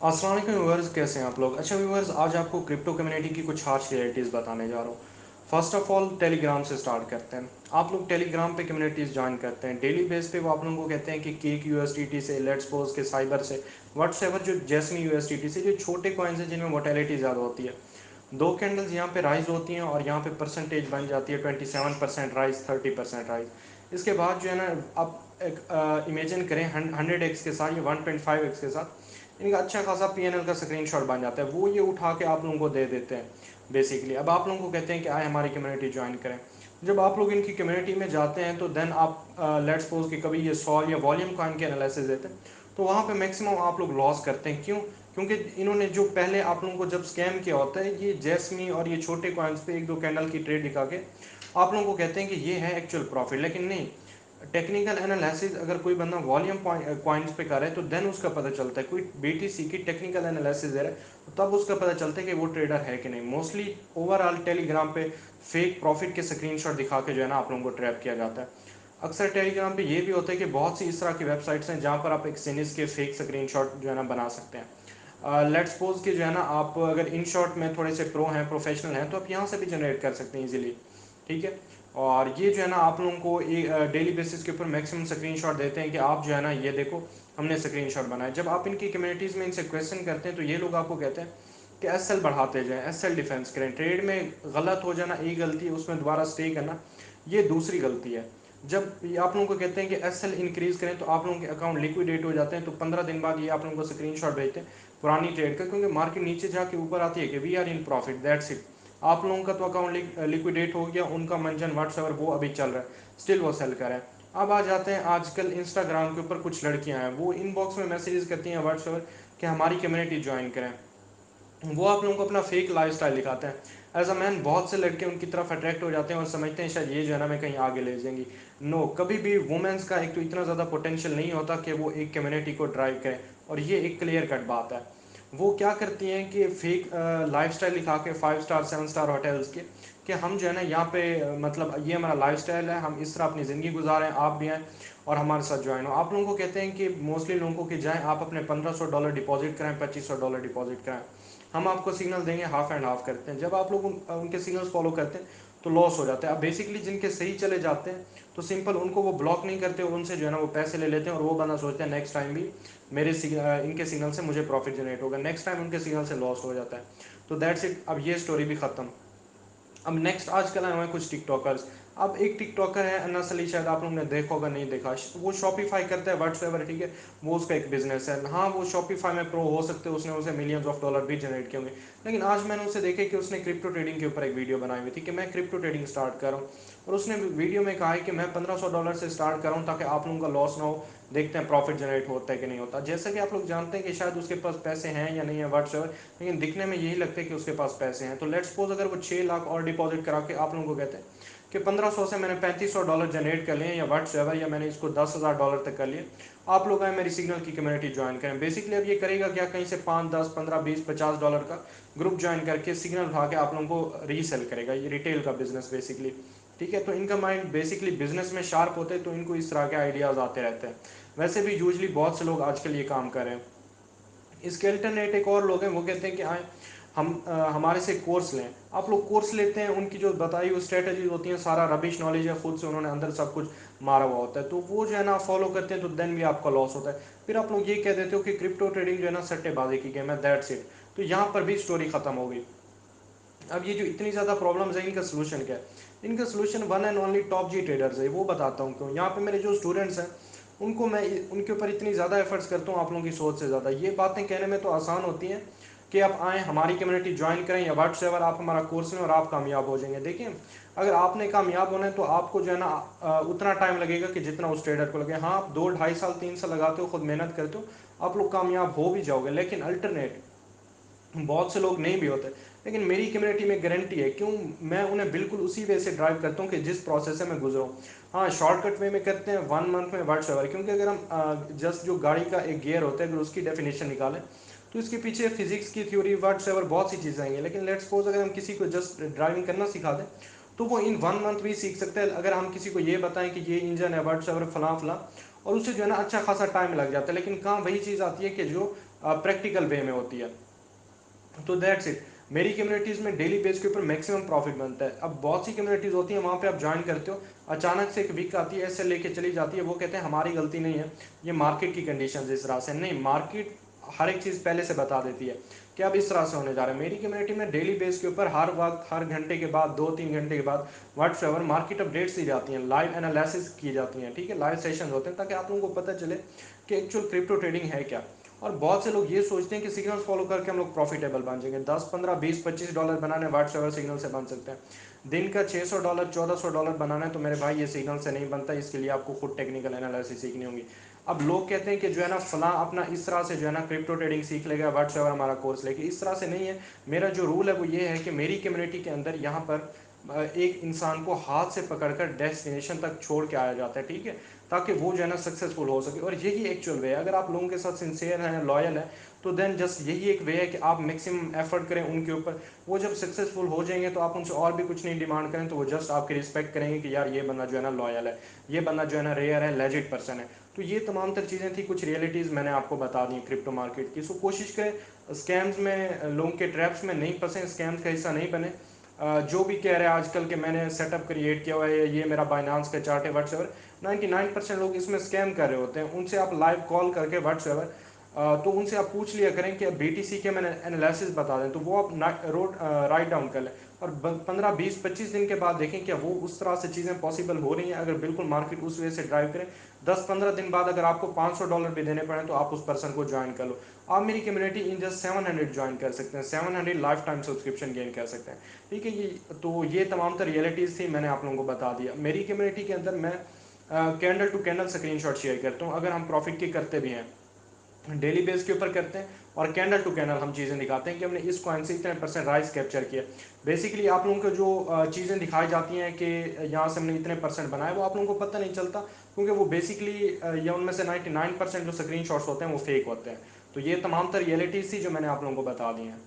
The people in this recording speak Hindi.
अस्सलाम वालेकुम व्यूअर्स, कैसे हैं आप लोग। अच्छा व्यूअर्स, आज आपको क्रिप्टो कम्युनिटी की कुछ हार्श रियलिटीज़ बताने जा रहा हूँ। फर्स्ट ऑफ ऑल टेलीग्राम से स्टार्ट करते हैं। आप लोग टेलीग्राम पे कम्युनिटीज़ ज्वाइन करते हैं, डेली बेस पे वो आप लोगों को कहते हैं कि केक यूएसडीटी से, लेट्स पोज के साइबर से, व्हाट्सएवर जो जैसमी यूएसडीटी से, जो छोटे कॉइन्स हैं जिनमें मोटेलिटी ज़्यादा होती है। दो कैंडल्स यहाँ पे राइज होती हैं और यहाँ पे परसेंटेज बन जाती है 27% राइज, 30% राइज। इसके बाद जो है ना, आप एक इमेजिन करें 100x के साथ या 1.5x के साथ इनका अच्छा खासा पीएनएल का स्क्रीनशॉट बन जाता है। वो ये उठा के आप लोगों को दे देते हैं बेसिकली। अब आप लोगों को कहते हैं कि आए हमारी कम्युनिटी ज्वाइन करें। जब आप लोग इनकी कम्युनिटी में जाते हैं तो देन आप लेट्स सपोज कि कभी ये सॉल या वॉल्यूम कॉइन के एनालिसिस देते हैं, तो वहाँ पे मैक्सिमम आप लोग लॉस करते हैं। क्यों? क्योंकि इन्होंने जो पहले आप लोगों को जब स्कैम किया होता है, ये जैसमी और ये छोटे कॉइन्स पे एक दो कैंडल की ट्रेड दिखा के आप लोगों को कहते हैं कि ये है एक्चुअल प्रॉफिट। लेकिन नहीं, टेक्निकल एनालिसिस अगर कोई बंदा वॉल्यूम कॉइन्स पे कर रहा है तो देन उसका पता चलता है। कोई बीटीसी की टेक्निकल एनालिसिस दे रहा है तो तब उसका पता चलता है कि वो ट्रेडर है कि नहीं। मोस्टली ओवरऑल टेलीग्राम पे फेक प्रॉफिट के स्क्रीनशॉट दिखा के जो है ना आप लोगों को ट्रैप किया जाता है। अक्सर टेलीग्राम पे ये भी होता है कि बहुत सी इस तरह की वेबसाइट्स हैं जहाँ पर आप एक सिनिस के फेक स्क्रीनशॉट जो है ना बना सकते हैं। लेट्स सपोज कि जो है ना, आप अगर इन शॉर्ट में थोड़े से प्रो हैं, प्रोफेशनल हैं, तो आप यहाँ से भी जनरेट कर सकते हैं इजीली। ठीक है। और ये जो है ना आप लोगों को डेली बेसिस के ऊपर मैक्सिमम स्क्रीनशॉट देते हैं कि आप जो है ना ये देखो हमने स्क्रीनशॉट बनाया। जब आप इनकी कम्युनिटीज़ में इनसे क्वेश्चन करते हैं तो ये लोग आपको कहते हैं कि एसएल बढ़ाते जाएं, एसएल डिफेंस करें। ट्रेड में गलत हो जाना एक गलती है, उसमें दोबारा स्टे करना ये दूसरी गलती है। जब ये आप लोगों को कहते हैं कि एसएल इंक्रीज करें तो आप लोगों के अकाउंट लिक्विडेट हो जाते हैं, तो 15 दिन बाद ये आप लोगों को स्क्रीनशॉट भेजते हैं पुरानी ट्रेड का, क्योंकि मार्केट नीचे जाके ऊपर आती है कि we are in profit, that's it. आप लोगों का तो अकाउंट लिक्विडेट हो गया, उनका मंजन व्हाट्सएवर वो अभी चल रहा है, स्टिल वो सेल कर रहा है। अब आ जाते हैं आजकल इंस्टाग्राम के ऊपर कुछ लड़कियां हैं, वो इनबॉक्स में मैसेजेस करती हैं व्हाट्सएवर कि हमारी कम्युनिटी ज्वाइन करें। वो आप लोगों को अपना फेक लाइफस्टाइल दिखाते हैं। एज अ मैन बहुत से लड़के उनकी तरफ अट्रैक्ट हो जाते हैं और समझते हैं शायद ये जो है ना मैं कहीं आगे ले जाएंगी। नो, कभी भी वुमेन्स का एक तो इतना ज़्यादा पोटेंशियल नहीं होता कि वो एक कम्युनिटी को ड्राइव करें। और ये एक क्लियर कट बात है। वो क्या करती हैं कि फेक लाइफस्टाइल दिखा के 5 स्टार 7 स्टार होटल्स के कि हम जो है ना यहाँ पे मतलब ये हमारा लाइफस्टाइल है, हम इस तरह अपनी ज़िंदगी गुजारें, आप भी आएँ और हमारे साथ ज्वाइन हो। आप लोगों को कहते हैं कि मोस्टली लोगों को कि जाएँ आप अपने $1500 डिपॉजिट कराएं, $2500 डिपॉजिट कराएं, हम आपको सिग्नल देंगे। हाफ एंड हाफ करते हैं। जब आप लोग उनके सिग्नल्स फॉलो करते हैं तो लॉस हो जाता है। अब बेसिकली जिनके सही चले जाते हैं तो सिंपल उनको वो ब्लॉक नहीं करते और उनसे जो है ना वो पैसे ले लेते हैं, और वो बंदा सोचते हैं नेक्स्ट टाइम भी इनके सिग्नल से मुझे प्रॉफिट जनरेट होगा। नेक्स्ट टाइम उनके सिग्नल से लॉस हो जाता है। तो दैट्स इट, अब ये स्टोरी भी खत्म। अब नेक्स्ट आजकल आए हुए हैं कुछ टिकटॉकर्स। अब एक टिकटॉकर है अन्ना सली, शायद आप लोगों ने देखा होगा, नहीं देखा, वो शॉपिफाई करता है व्हाट्सएवर। ठीक है, वो उसका एक बिजनेस है। हाँ, वो शॉपिफाई में प्रो हो सकते हैं, उसने उसे मिलियंस ऑफ डॉलर भी जनरेट किए होंगे। लेकिन आज मैंने उसे देखे कि उसने क्रिप्टो ट्रेडिंग के ऊपर एक वीडियो बनाई हुई थी कि मैं क्रिप्टो ट्रेडिंग स्टार्ट कर रहा हूँ। और उसने वीडियो में कहा है कि मैं $1500 से स्टार्ट कर रहा हूँ ताकि आप लोगों का लॉस ना हो, देखते हैं प्रॉफिट जनरेट होता है कि नहीं होता। जैसा कि आप लोग जानते हैं कि शायद उसके पास पैसे हैं या नहीं है व्हाट्सएवर, लेकिन दिखने में यही लगता है कि उसके पास पैसे हैं। तो लेट्स सपोज अगर वो 6 लाख और डिपॉजिट करा के आप लोगों को कहते हैं कि 1500 से मैंने $3500 जनरेट कर लिए या व्हाट्सएवर, या मैंने इसको $10,000 तक कर लिए, आप लोग आए मेरी सिग्नल की कम्युनिटी ज्वाइन करें। बेसिकली अब ये करेगा क्या, कहीं से 5 10 15 20 $50 का ग्रुप ज्वाइन करके सिग्नल उठा के आप लोगों को रीसेल करेगा। ये रिटेल का बिजनेस बेसिकली। ठीक है, तो इनका माइंड बेसिकली बिजनेस में शार्प होते हैं, तो इनको इस तरह के आइडियाज़ आते रहते हैं। वैसे भी यूजली बहुत से लोग आजकल ये काम कर रहे हैं। इसके अल्टरनेट एक और लोग हैं, वो कहते हैं कि आए हम हमारे से कोर्स लें। आप लोग कोर्स लेते हैं, उनकी जो बताई हुई स्ट्रेटजीज होती हैं सारा रबिश नॉलेज है, खुद से उन्होंने अंदर सब कुछ मारा हुआ होता है, तो वो जो है ना फॉलो करते हैं, तो देन भी आपका लॉस होता है। फिर आप लोग ये कह देते हो कि क्रिप्टो ट्रेडिंग जो है ना सट्टेबाजी की गेम है, दैट्स इट। तो यहाँ पर भी स्टोरी खत्म हो गई। अब ये जो इतनी ज़्यादा प्रॉब्लम्स है, इनका सोल्यूशन क्या है? इनका solution one and only top G traders है। वो बताता हूँ क्यों। यहाँ पे मेरे जो स्टूडेंट्स हैं उनको मैं उनके ऊपर इतनी ज़्यादा एफर्ट्स करता हूँ आप लोगों की सोच से ज़्यादा। ये बातें कहने में तो आसान होती हैं कि आप आएँ हमारी कम्युनिटी ज्वाइन करें या व्हाट्सएवर, आप हमारा कोर्स लें और आप कामयाब हो जाएंगे। देखिए, अगर आपने कामयाब होना है तो आपको जो है ना उतना टाइम लगेगा कि जितना उस ट्रेडर को लगे। हाँ, आप 2 ढाई साल 3 साल लगाते हो, खुद मेहनत करते हो, आप लोग कामयाब हो भी जाओगे। लेकिन अल्टरनेट बहुत से लोग नहीं भी होते। लेकिन मेरी कम्युनिटी में गारंटी है, क्यों, मैं उन्हें बिल्कुल उसी वे से ड्राइव करता हूँ कि जिस प्रोसेस से मैं गुजरा हूँ। हाँ, शॉर्टकट वे में करते हैं 1 मंथ में व्हाट्सएवर, क्योंकि अगर हम जस्ट जो गाड़ी का एक गियर होता है अगर उसकी डेफिनेशन निकालें तो इसके पीछे फिजिक्स की थ्योरी, व्हाट्सएवर, बहुत सी चीज़ें आएंगी। लेकिन लेट्स सपोज अगर हम किसी को जस्ट ड्राइविंग करना सिखा दें तो वो इन 1 मंथ भी सीख सकते हैं। अगर हम किसी को ये बताएं कि ये इंजन है व्हाट्सएवर फला फला, और उसे जो है ना अच्छा खासा टाइम लग जाता है। लेकिन कहाँ वही चीज़ आती है कि जो प्रैक्टिकल वे में होती है। तो दैट्स इट। मेरी कम्युनिटीज़ में डेली बेस के ऊपर मैक्सिमम प्रॉफिट बनता है। अब बहुत सी कम्युनिटीज़ होती हैं, वहाँ पे आप ज्वाइन करते हो, अचानक से एक वीक आती है, ऐसे लेके चली जाती है, वो कहते हैं हमारी गलती नहीं है, ये मार्केट की कंडीशन इस तरह से। नहीं, मार्केट हर एक चीज़ पहले से बता देती है कि अब इस तरह से होने जा रहा है। मेरी कम्युनिटी में डेली बेस के ऊपर हर वक्त, हर घंटे के बाद, 2-3 घंटे के बाद व्हाट्सएवर मार्केट अपडेट्स दी जाती हैं, लाइव एनालिसिस की जाती हैं, ठीक है, लाइव सेशन होते हैं, ताकि आप लोगों को पता चले कि एक्चुअल क्रिप्टो ट्रेडिंग है क्या। और बहुत से लोग ये सोचते हैं कि सिग्नल्स फॉलो करके हम लोग प्रॉफिटेबल बन जाएंगे। 10, 15, 20, 25 डॉलर बनाने व्हाट्सएवर सिग्नल से बन सकते हैं। दिन का $600, $1400 बनाना है तो मेरे भाई ये सिग्नल से नहीं बनता, इसके लिए आपको खुद टेक्निकल एनालिसिस सीखनी होगी। अब लोग कहते हैं कि जो है ना फलां अपना इस तरह से जो है ना क्रिप्टो ट्रेडिंग सीख लेगा व्हाट्सएवर हमारा कोर्स लेके, इस तरह से नहीं है। मेरा जो रूल है वो ये है कि मेरी कम्युनिटी के अंदर यहाँ पर एक इंसान को हाथ से पकड़कर डेस्टिनेशन तक छोड़ के आया जाता है, ठीक है, ताकि वो जो है ना सक्सेसफुल हो सके। और यही एक्चुअल वे है। अगर आप लोगों के साथ सिंसियर हैं, लॉयल हैं, तो देन जस्ट यही एक वे है कि आप मैक्सिमम एफर्ट करें उनके ऊपर। वो जब सक्सेसफुल हो जाएंगे तो आप उनसे और भी कुछ नहीं डिमांड करें, तो वो जस्ट आपकी रिस्पेक्ट करेंगे कि यार ये बंदा जो है ना लॉयल है, ये बंदा जो है ना रेयर है, लेजिट पर्सन है। तो ये तमाम तर चीज़ें थी, कुछ रियलिटीज़ मैंने आपको बता दी क्रिप्टो मार्केट की। सो कोशिश करें स्कैम्स में, लोगों के ट्रैप्स में नहीं फंसे, स्कैम्स का हिस्सा नहीं बने। जो भी कह रहे हैं आजकल के मैंने सेटअप क्रिएट किया हुआ है, ये मेरा बाइनांस का चार्ट है, व्हाट्सएवर, 99% लोग इसमें स्कैम कर रहे होते हैं। उनसे आप लाइव कॉल करके व्हाट्सएवर, तो उनसे आप पूछ लिया करें कि BTC के मैंने एनालिसिस बता दें, तो वो आप रोड राइट डाउन कर लें, और 15, 20, 25 दिन के बाद देखें क्या वो उस तरह से चीज़ें पॉसिबल हो रही हैं। अगर बिल्कुल मार्केट उस वे से ड्राइव करें, 10-15 दिन बाद अगर आपको $500 भी देने पड़े तो आप उस पर्सन को ज्वाइन कर लो। आप मेरी कम्युनिटी इन जस्ट 700 ज्वाइन कर सकते हैं, 700 लाइफ टाइम सब्सक्रिप्शन गेन कर सकते हैं, ठीक है। ये तमाम तर रियलिटीज़ थी, मैंने आप लोगों को बता दिया। मेरी कम्युनिटी के अंदर मैं candle to candle screenshot share करता हूँ। अगर हम प्रॉफिट की करते भी हैं, डेली बेस के ऊपर करते हैं, और कैंडल टू कैंडल हम चीज़ें दिखाते हैं कि हमने इस कॉइन से इतने % राइस कैप्चर किया। बेसिकली आप लोगों को जो चीज़ें दिखाई जाती हैं कि यहाँ से हमने इतने % बनाए, वो आप लोगों को पता नहीं चलता, क्योंकि वो बेसिकली या उनमें से 99% जो स्क्रीन शॉट्स होते हैं वो फेक होते हैं। तो ये तमाम तर रियलिटीज़ थी जो मैंने आप लोगों को बता दी हैं।